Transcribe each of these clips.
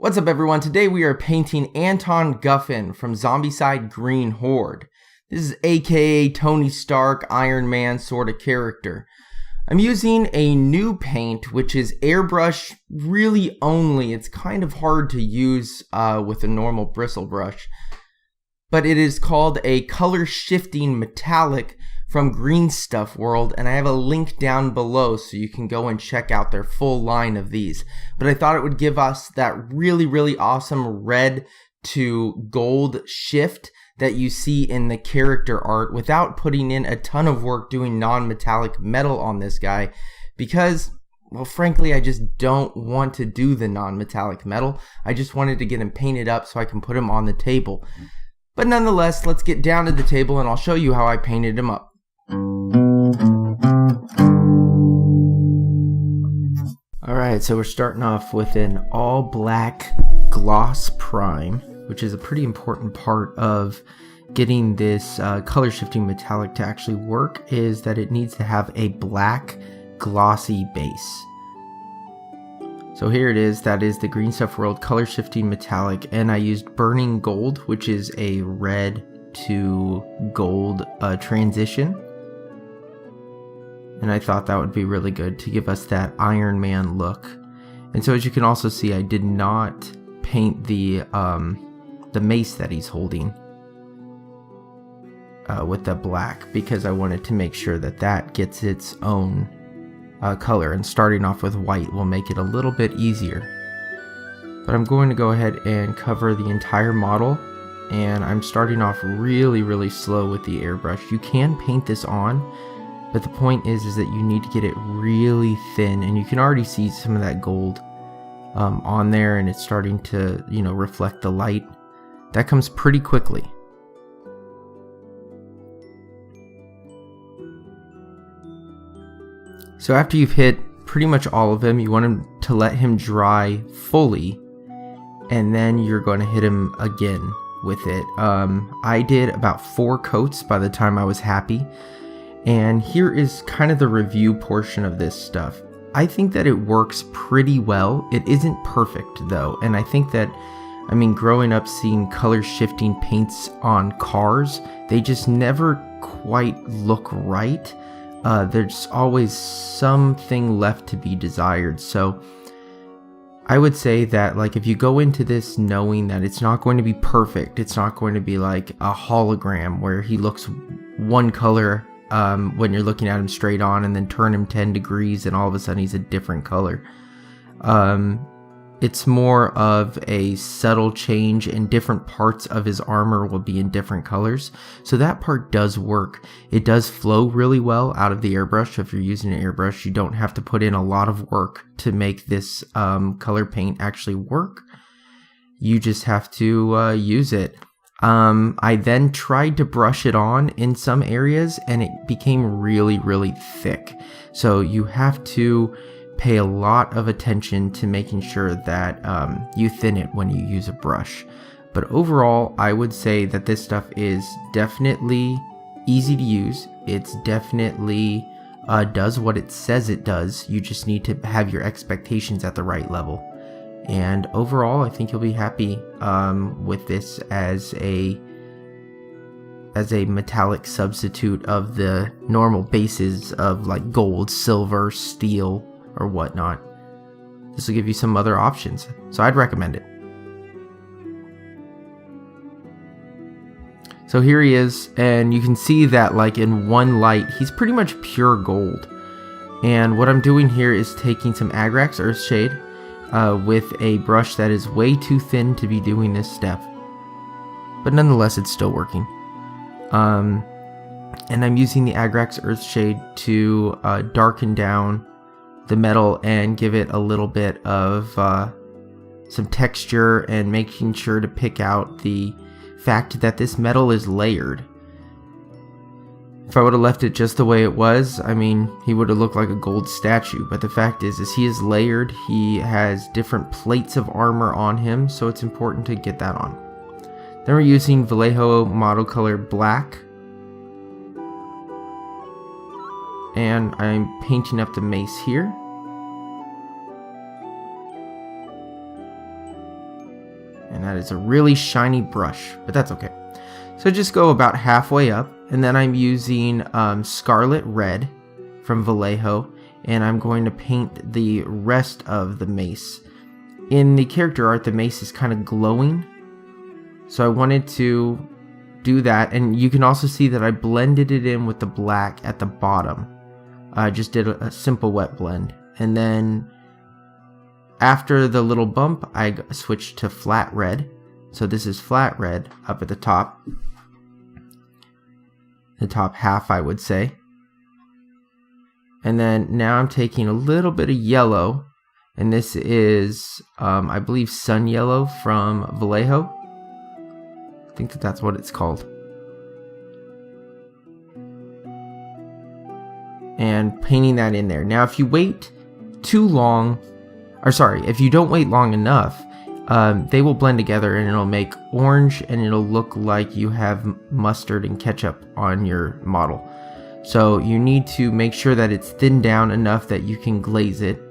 What's up everyone? Today we are painting Anton Guffen from Zombicide Green Horde. This is aka Tony Stark, Iron Man sort of character. I'm using a new paint which is airbrush really only. It's kind of hard to use with a normal bristle brush. But it is called a color shifting metallic from Green Stuff World, and I have a link down below so you can go and check out their full line of these. But I thought it would give us that really awesome red to gold shift that you see in the character art without putting in a ton of work doing non-metallic metal on this guy, because, well, frankly, I just don't want to do the non-metallic metal. I just wanted to get him painted up so I can put him on the table. But nonetheless, let's get down to the table and I'll show you how I painted him up. Alright, so we're starting off with an all black gloss prime, which is a pretty important part of getting this color shifting metallic to actually work, is that it needs to have a black glossy base. So here it is, that is the Green Stuff World color shifting metallic, and I used burning gold, which is a red to gold transition. And I thought that would be really good to give us that Iron Man look. And so as you can also see, I did not paint the mace that he's holding with the black, because I wanted to make sure that that gets its own color, and starting off with white will make it a little bit easier. But I'm going to go ahead and cover the entire model, and I'm starting off really slow with the airbrush. You can paint this on, but the point is that you need to get it really thin, and you can already see some of that gold on there, and it's starting to, you know, reflect the light. That comes pretty quickly. So after you've hit pretty much all of him, you want him to let him dry fully, and then you're going to hit him again with it. I did about 4 coats by the time I was happy. And here is kind of the review portion of this stuff. I think that it works pretty well. It isn't perfect though, and I think that, I mean, growing up seeing color shifting paints on cars, they just never quite look right. There's always something left to be desired. So I would say that, like, if you go into this knowing that it's not going to be perfect, it's not going to be like a hologram where he looks one color when you're looking at him straight on, and then turn him 10 degrees and all of a sudden he's a different color. It's more of a subtle change, and different parts of his armor will be in different colors. So that part does work. It does flow really well out of the airbrush. So if you're using an airbrush, you don't have to put in a lot of work to make this color paint actually work. You just have to use it. I then tried to brush it on in some areas, and it became really thick. So you have to pay a lot of attention to making sure that you thin it when you use a brush. But overall, I would say that this stuff is definitely easy to use. It's definitely does what it says it does. You just need to have your expectations at the right level. And overall, I think you'll be happy with this as a metallic substitute of the normal bases of like gold, silver, steel, or whatnot. This will give you some other options, so I'd recommend it. So here he is, and you can see that, like, in one light, he's pretty much pure gold. And what I'm doing here is taking some Agrax Earthshade with a brush that is way too thin to be doing this step, but nonetheless it's still working. And I'm using the Agrax Earthshade to darken down the metal and give it a little bit of some texture, and making sure to pick out the fact that this metal is layered. If I would have left it just the way it was, I mean, he would have looked like a gold statue. But the fact is he is layered. He has different plates of armor on him, so it's important to get that on. Then we're using Vallejo model color black, and I'm painting up the mace here. And that is a really shiny brush, but that's okay. So just go about halfway up, and then I'm using Scarlet Red from Vallejo, and I'm going to paint the rest of the mace. In the character art, the mace is kind of glowing, so I wanted to do that, and you can also see that I blended it in with the black at the bottom. I just did a simple wet blend, and then after the little bump, I switched to flat red. So this is flat red up at the top half, I would say. And then now I'm taking a little bit of yellow, and this is, I believe, sun yellow from Vallejo. I think that's what it's called. And painting that in there. Now, if you wait too long, if you don't wait long enough, they will blend together and it'll make orange, and it'll look like you have mustard and ketchup on your model. So you need to make sure that it's thinned down enough that you can glaze it.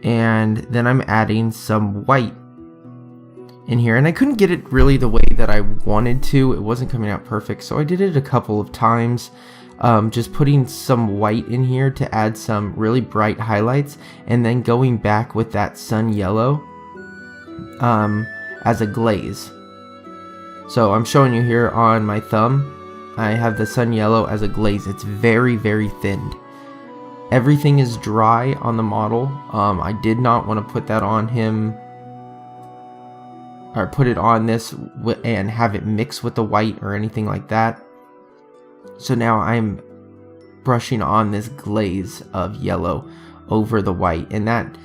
And then I'm adding some white in here, and I couldn't get it really the way that I wanted to. It wasn't coming out perfect, so I did it a couple of times. Just putting some white in here to add some really bright highlights, and then going back with that sun yellow as a glaze. So I'm showing you here on my thumb, I have the sun yellow as a glaze. It's very, very thinned. Everything is dry on the model. I did not want to put that on him, or put it on this and have it mix with the white or anything like that. So now I'm brushing on this glaze of yellow over the white, and that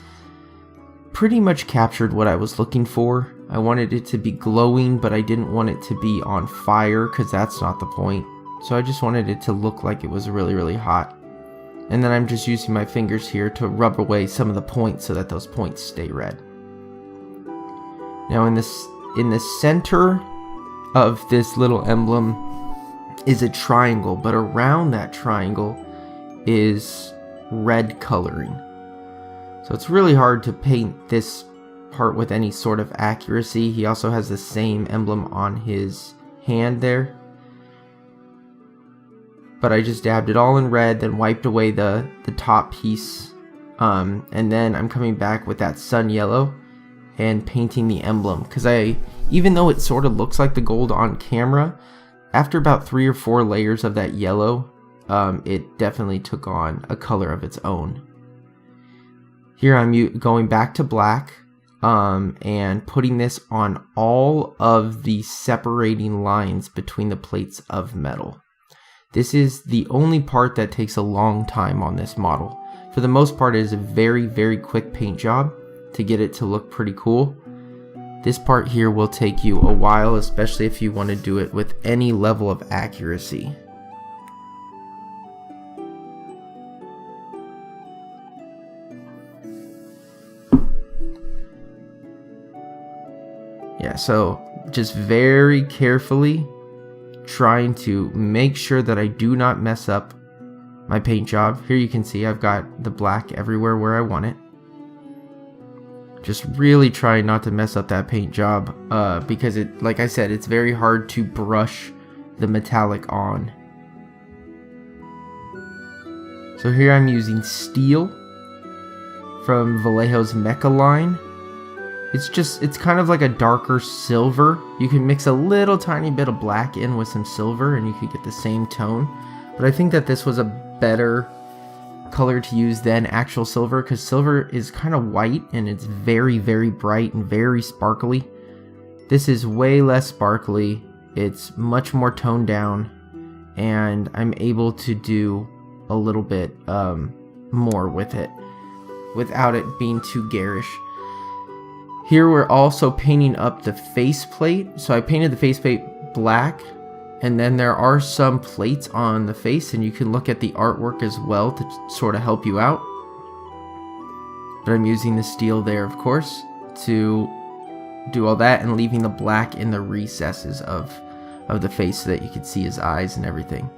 pretty much captured what I was looking for. I wanted it to be glowing, but I didn't want it to be on fire, because that's not the point. So I just wanted it to look like it was really, really hot. And then I'm just using my fingers here to rub away some of the points so that those points stay red. Now in the center of this little emblem is a triangle, but around that triangle is red coloring. So it's really hard to paint this part with any sort of accuracy. He also has the same emblem on his hand there. But I just dabbed it all in red, then wiped away the top piece. And then I'm coming back with that sun yellow and painting the emblem. Because even though it sort of looks like the gold on camera, after about 3 or 4 layers of that yellow, it definitely took on a color of its own. Here I'm going back to black and putting this on all of the separating lines between the plates of metal. This is the only part that takes a long time on this model. For the most part, it is a very, very quick paint job to get it to look pretty cool. This part here will take you a while, especially if you want to do it with any level of accuracy. Yeah, so just very carefully trying to make sure that I do not mess up my paint job. Here you can see I've got the black everywhere where I want it. Just really trying not to mess up that paint job because it, like I said, it's very hard to brush the metallic on. So here I'm using steel from Vallejo's Mecha line. It's kind of like a darker silver. You can mix a little tiny bit of black in with some silver and you could get the same tone. But I think that this was a better color to use than actual silver, because silver is kind of white and it's very, very bright and very sparkly. This is way less sparkly. It's much more toned down, and I'm able to do a little bit more with it without it being too garish. Here we're also painting up the faceplate. So I painted the faceplate black, and then there are some plates on the face, and you can look at the artwork as well to sort of help you out. But I'm using the steel there, of course, to do all that, and leaving the black in the recesses of the face so that you can see his eyes and everything.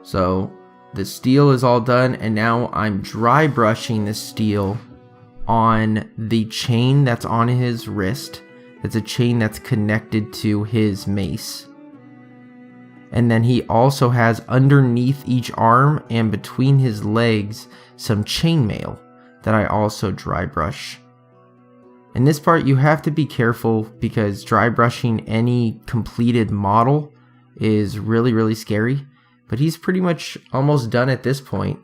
So the steel is all done, and now I'm dry brushing the steel on the chain that's on his wrist. It's a chain that's connected to his mace. And then he also has underneath each arm and between his legs some chainmail that I also dry brush. In this part you have to be careful because dry brushing any completed model is really scary, but he's pretty much almost done at this point.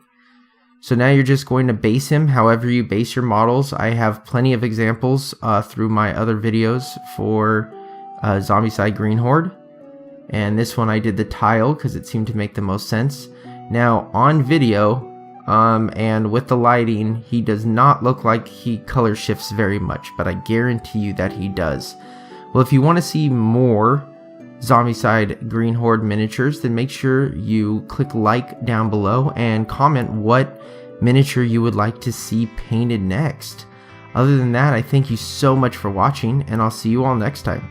So now you're just going to base him however you base your models. I have plenty of examples through my other videos for Zombicide Green Horde. And this one I did the tile because it seemed to make the most sense. Now on video and with the lighting, he does not look like he color shifts very much, but I guarantee you that he does. Well, if you want to see more Zombicide Green Horde miniatures, then make sure you click like down below and comment what miniature you would like to see painted next. Other than that, I thank you so much for watching, and I'll see you all next time.